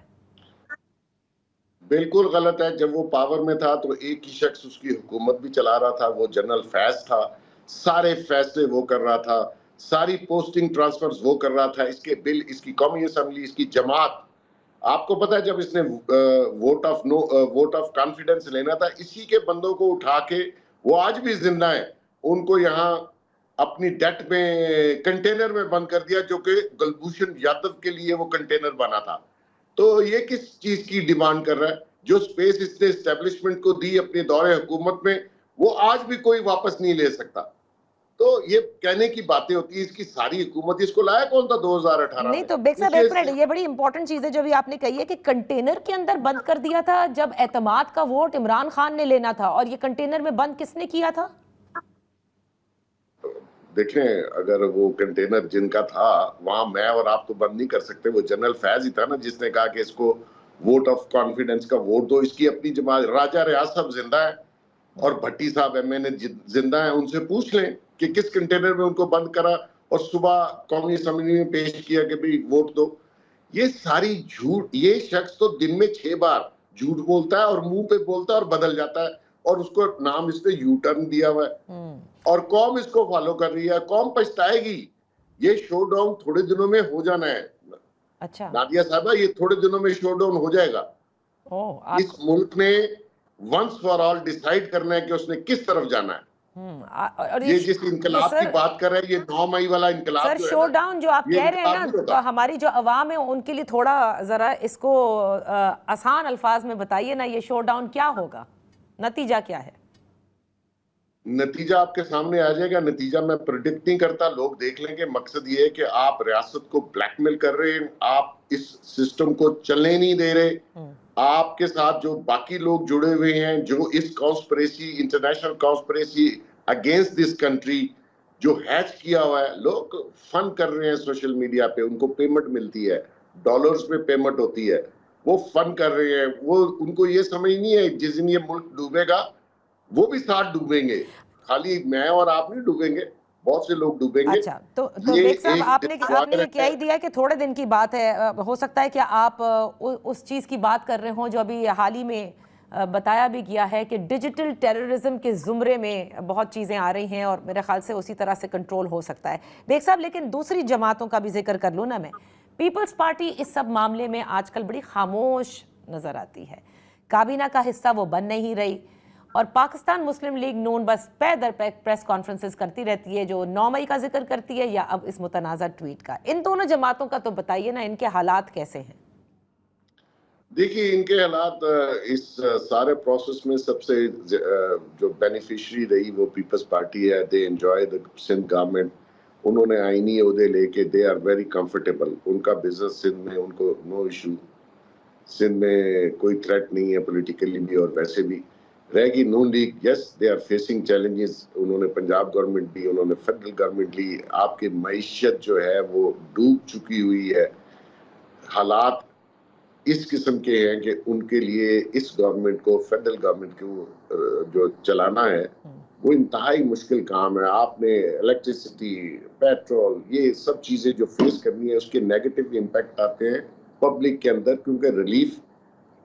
بالکل غلط ہے. جب وہ پاور میں تھا تو ایک ہی شخص اس کی حکومت بھی چلا رہا تھا, وہ جنرل فیض تھا. سارے فیصلے وہ کر رہا تھا, ساری پوسٹنگ ٹرانسفرز وہ کر رہا تھا. اس کے بل, اس کی قومی اسمبلی, اس کی جماعت, آپ کو پتا ہے جب اس نے ووٹ آف کانفیڈنس لینا تھا, اسی کے بندوں کو اٹھا کے, وہ آج بھی زندہ ہیں, ان کو یہاں اپنی ڈیٹ میں کنٹینر میں بند کر دیا, جو کہ کلبھوشن یادو کے لیے وہ کنٹینر بنا تھا. تو یہ کس چیز کی ڈیمانڈ کر رہا ہے؟ جو سپیس اس نے اسٹیبلشمنٹ کو دی اپنے دور حکومت میں, وہ آج بھی کوئی واپس نہیں لے سکتا. تو یہ کہنے کی باتیں ہوتی ہیں, اس کی ساری حکومت, اس کو لایا کون تھا 2018 میں؟ نہیں تو بیگ صاحب ایک منٹ, یہ بڑی امپورٹنٹ چیز ہے جو بھی آپ نے کہی ہے کہ کنٹینر کے اندر بند کر دیا تھا جب اعتماد کا ووٹ عمران خان نے لینا تھا, اور یہ کنٹینر میں بند کس نے کیا تھا؟ دیکھیں, اگر وہ کنٹینر جن کا تھا وہاں میں اور آپ تو بند نہیں کر سکتے. وہ جنرل فیض ہی تھا نا جس نے کہا کہ اس کو ووٹ آف کانفیڈنس کا ووٹ دو. اس کی اپنی جماعت, راجہ ریاض صاحب زندہ ہیں اور بھٹی صاحب ایم این اے زندہ ہیں, ان سے پوچھ لیں کہ کس کنٹینر میں ان کو بند کرا اور صبح قومی اسمبلی میں پیش کیا کہ بھئی ووٹ دو. یہ ساری جھوٹ. یہ شخص تو دن میں 6 بار جھوٹ بولتا ہے اور منہ پہ بولتا ہے اور بدل جاتا ہے, اور اس کو نام اس نے یو ٹرن دیا ہوا ہے, اور قوم اس کو فالو کر رہی ہے. قوم پچھتائے گی. یہ شو ڈاؤن تھوڑے دنوں میں ہو جانا ہے. اچھا نادیہ صاحبہ, یہ تھوڑے دنوں میں شو ڈاؤن ہو جائے گا. اس ملک نے ونس فار آل ڈیسائیڈ کرنا ہے کہ اس نے کس طرف جانا ہے. یہ جس انقلاب کی بات کر رہے ہیں, یہ 9 مئی والا انقلاب سر, شو ڈاؤن جو آپ کہہ رہے ہیں نا, تو ہماری جو عوام ہے ان کے لیے تھوڑا ذرا اس کو آسان الفاظ میں بتائیے نا, یہ شو ڈاؤن کیا ہوگا, نتیجہ کیا ہے؟ نتیجہ آپ کے سامنے آ جائے گا. نتیجہ میں پریڈکٹ نہیں کرتا, لوگ دیکھ لیں گے. مقصد یہ ہے کہ آپ ریاست کو بلیک میل کر رہے ہیں, آپ اس سسٹم کو چلنے نہیں دے رہے. آپ کے ساتھ جو باقی لوگ جڑے ہوئے ہیں, جو اس conspiracy, international conspiracy against this country جو ہیچ کیا ہوا ہے, لوگ فن کر رہے ہیں سوشل میڈیا پہ. ان کو پیمنٹ ملتی ہے, ڈالرز پہ پیمنٹ ہوتی ہے, وہ فن کر رہے ہیں. وہ ان کو یہ سمجھ نہیں ہے جس دن یہ ملک ڈوبے گا وہ بھی ساتھ ڈوبیں گے. خالی میں اور آپ نہیں ڈوبیں گے, بہت سے لوگ ڈوبیں گے. اچھا, تو بیگ صاحب آپ نے یہ کہہ ہی دیا کہ تھوڑے دن کی بات ہے. ہو سکتا ہے کہ آپ اس چیز کی بات کر رہے ہوں جو ابھی حال ہی میں بتایا بھی گیا ہے کہ ڈیجیٹل ٹیررزم کے زمرے میں بہت چیزیں آ رہی ہیں, اور میرے خیال سے اسی طرح سے کنٹرول ہو سکتا ہے. بیگ صاحب, لیکن دوسری جماعتوں کا بھی ذکر کر لوں نا میں. پیپلز پارٹی اس سب معاملے میں آج کل بڑی خاموش نظر آتی ہے, کابینہ کا حصہ وہ بن نہیں رہی, اور پاکستان مسلم لیگ نون بس پے در پے پریس کانفرنسز کرتی رہتی ہے جو 9 مئی کا ذکر کرتی ہے یا اب اس متنازع ٹویٹ کا. ان دونوں جماعتوں کا تو بتائیے نا, ان کے حالات کیسے ہیں؟ دیکھیے, ان کے حالات اس سارے پروسیس میں سب سے جو بینیفیشری رہی وہ پیپلز پارٹی ہے. They enjoy the Sindh government. انہوں نے آئینی عہدے لے کے دے آر ویری کمفرٹیبل. ان کا بزنس سندھ میں, ان کو نو ایشو. سندھ میں کوئی تھریٹ نہیں ہے پولیٹیکلی بھی اور ویسے بھی. رہ گی Noon league, yes they are facing challenges. انہوں نے پنجاب گورنمنٹ لی, انہوں نے فیڈرل گورنمنٹ لی. آپ کی معیشت جو ہے وہ ڈوب چکی ہوئی ہے. حالات اس قسم کے ہیں کہ ان کے لیے اس گورنمنٹ کو, فیڈرل گورنمنٹ کو جو چلانا ہے وہ انتہائی مشکل کام ہے. آپ نے الیکٹریسٹی, پیٹرول, یہ سب چیزیں جو فیس کرنی ہے, اس کے نیگیٹو امپیکٹ آتے ہیں پبلک کے اندر, کیونکہ ریلیف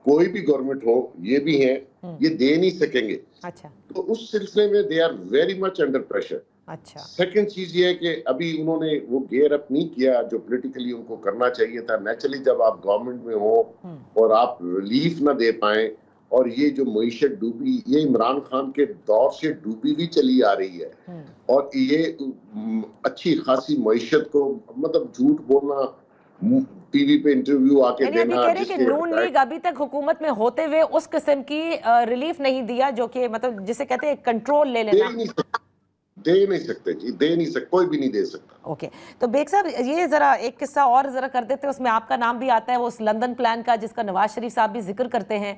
کوئی بھی گورنمنٹ ہو, یہ بھی ہیں, یہ دے نہیں سکیں گے. اچھا, تو اس سلسلے میں they are very much under pressure. اچھا सेकंड चीज ये है कि अभी उन्होंने वो गेयर अप नहीं किया जो पॉलिटिकली उनको करना चाहिए था। नेचुरली जब आप गवर्नमेंट में हो और आप रिलीफ ना दे पाए, और ये जो मईशत डूबी, ये इमरान खान के दौर से डूबी हुई चली आ रही है, और ये अच्छी खासी मईशत को मतलब झूठ बोलना, टीवी पे इंटरव्यू आके यानी अभी देना, कह रहे हैं कि नून लीग अभी तक हुकूमत में होते हुए उस किस्म की रिलीफ नहीं दिया जो कि मतलब जिसे कहते हैं कंट्रोल ले लेना। दे नहीं सकते जी, दे नहीं सकते, कोई भी नहीं दे सकता। ओके तो बेग साहब ये जरा एक किस्सा और जरा कर देते हैं, उसमें आपका नाम भी आता है, वो उस लंदन प्लान का जिसका नवाज शरीफ साहब भी जिक्र करते हैं,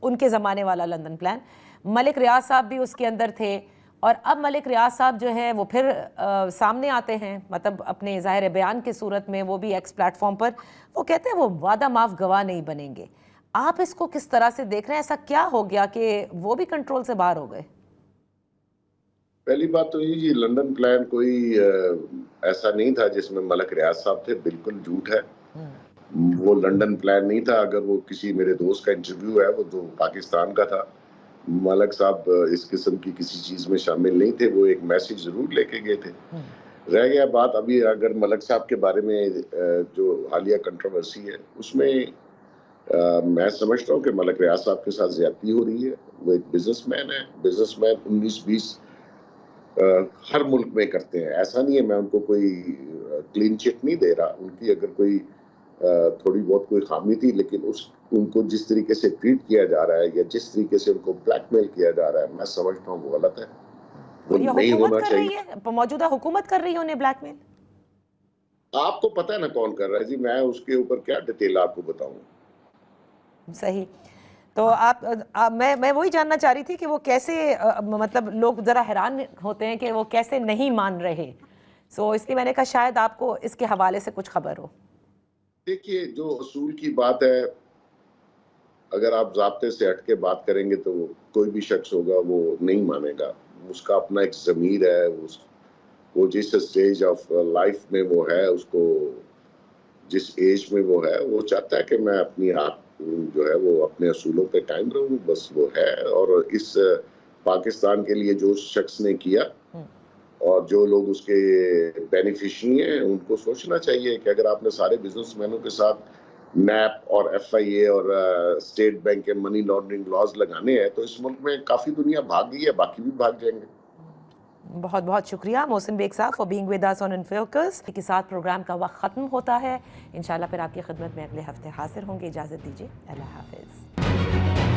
उनके ज़माने वाला लंदन प्लान। मलिक रियाज साहब भी उसके अंदर थे, और अब मलिक रियाज साहब जो है वो फिर सामने आते हैं, मतलब अपने ज़ाहिर बयान की सूरत में, वो भी एक्स प्लेटफॉर्म पर वो कहते हैं वो वादा माफ गवाह नहीं बनेंगे। आप इसको किस तरह से देख रहे हैं? ऐसा क्या हो गया कि वो भी कंट्रोल से बाहर हो गए? पहली बात तो ये जी, लंदन प्लान कोई ऐसा नहीं था जिसमें मलिक रियाज साहब थे, बिल्कुल झूठ है। वो लंदन प्लान नहीं था। अगर वो किसी मेरे दोस्त का इंटरव्यू है, वो तो पाकिस्तान का था। मलिक साहब इस किस्म की किसी चीज में शामिल नहीं थे, वो एक मैसेज जरूर लेके गए थे। रह गया बात अभी अगर मलिक साहब के बारे में जो हालिया कंट्रोवर्सी है उसमें मैं समझता हूँ कि मलिक रियाज साहब के साथ ज्यादती हो रही है। वो एक बिजनेसमैन है, बिजनेसमैन 19-20 हर मुल्क में करते हैं, ऐसा नहीं है। मैं उनको कोई क्लीन चिट नहीं दे रहा, उनकी अगर कोई थोड़ी बहुत कोई खामी थी, लेकिन उनको जिस तरीके से ट्रीट किया जा रहा है या जिस तरीके से उनको ब्लैकमेल किया जा रहा है, मैं समझता हूँ वो गलत है, वो नहीं होना चाहिए। मौजूदा हुकूमत कर रही है उन्हें ब्लैकमेल। आपको पता है ना कौन कर रहा है जी, मैं उसके ऊपर क्या डिटेल आपको बताऊं। सही, तो मैं वही जानना चाह रही थी कि वो कैसे मतलब लोग जरा हैरान होते हैं कि वो कैसे नहीं मान रहे, सो इसलिए मैंने कहा शायद आपको इसके हवाले से कुछ खबर हो। देखिए, जो असूल की बात है, अगर आप ज़ाब्ते से हट के बात करेंगे तो कोई भी शख्स होगा वो नहीं मानेगा। उसका अपना एक ज़मीर है, वो जिस स्टेज ऑफ लाइफ में वो है, उसको जिस एज में वो है, वो चाहता है कि मैं अपनी आप जो है वो अपने असूलों पे कायम रहूं, बस वो है। और इस पाकिस्तान के लिए जो शख्स ने किया और जो लोग उसके बेनिफिशियरी हैं, उनको सोचना चाहिए कि अगर आपने सारे बिजनेसमैनों के साथ नैप और एफआईए और स्टेट बैंक के मनी लॉन्ड्रिंग लॉज लगाने हैं, तो इस मुल्क में काफ़ी दुनिया भाग गई है, बाकी भी भाग जाएंगे। बहुत बहुत शुक्रिया मोहसिन बेग साहब for being with us on in focus. के साथ प्रोग्राम का वक्त ख़त्म होता है। इंशाल्लाह फिर आपकी खिदमत में अगले हफ्ते हाजिर होंगे। इजाज़त दीजिए, अल्लाह हाफिज़।